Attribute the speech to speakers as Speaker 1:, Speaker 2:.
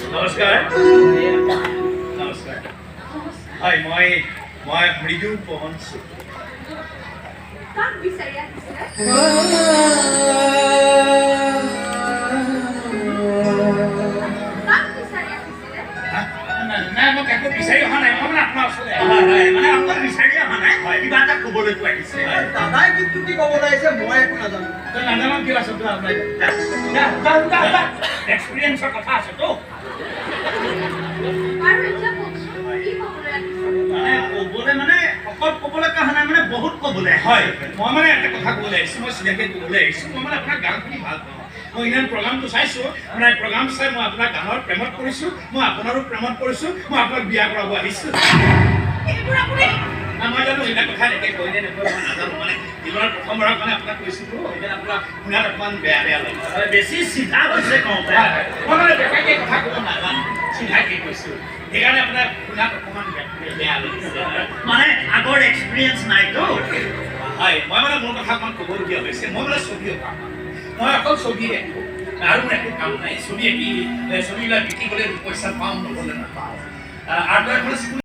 Speaker 1: নমস্কাৰ নমস্কাৰ হয় মই মৃদু পৱন
Speaker 2: কাক বিচাৰি আহিছিলে? কাক বিচাৰি আহিছিলে?
Speaker 1: নাই মই কাকো বিচাৰি অহা নাই মই মানে আপোনাৰ ওচৰলৈ মানে আপোনাক বিচাৰি অহা নাই কিবা এটা ক'বলৈতো আহিছে
Speaker 3: দাদাই কিন্তু কি ক'ব লাগিছে মই একো নাজানো
Speaker 1: নাজানো কিবা আছে আপোনাৰ এক্সপিৰিয়েঞ্চৰ কথা আছেতো
Speaker 2: আৰু এতিয়া কওকচোন, কি ক'বলৈ আহিছে?
Speaker 1: ক'বলৈ মানে অকল ক'বলৈ অহা নাই মানে বহুত ক'বলৈ হয় মই মানে এটা কথা ক'বলৈ আহিছোঁ মই চিনাকি ক'বলৈ আহিছোঁ মই মানে আপোনাৰ গান শুনি ভাল পাওঁ মই ইমান প্ৰগ্ৰামটো চাইছোঁ মানে প্ৰগ্ৰাম চাই মই আপোনাৰ গানৰ প্ৰেমত পৰিছোঁ মই আপোনাৰো প্ৰেমত পৰিছোঁ মই আপোনাক বিয়া কৰাব আহিছোঁ
Speaker 2: এইবোৰ আপুনি
Speaker 1: মই জানো এইবিলাক কথা এনেকৈ কৈ দিয়ে নকয় মই নাজানো মানে জীৱনৰ প্ৰথমবাৰৰ কাৰণে আপোনাক কৈছিলোঁ সেইকাৰণে আপোনাৰ শুনাত অকণমান বেয়া লাগে বেছি চিধা হৈছে কওঁতে মই মানে বেকাকৈ কথা ক'ব নাজানো চিধাকৈ কৈছোঁ সেইকাৰণে আপোনাৰ শুনাত অকণমান বেয়া লাগিছে মানে আগৰ এক্সপিৰিয়েঞ্চ নাইতো হয় মই মানে মোৰ কথা অকণমান ক'বলগীয়া হৈছে মই মানে ছবি অঁকা মই অকল ছবি দেখোঁ আৰু মোৰ একো কাম নাই ছবি আঁকি ছবিবিলাক বিক্ৰী কৰিলে পইচা পাওঁ নহ'লে নাপাওঁ আৰু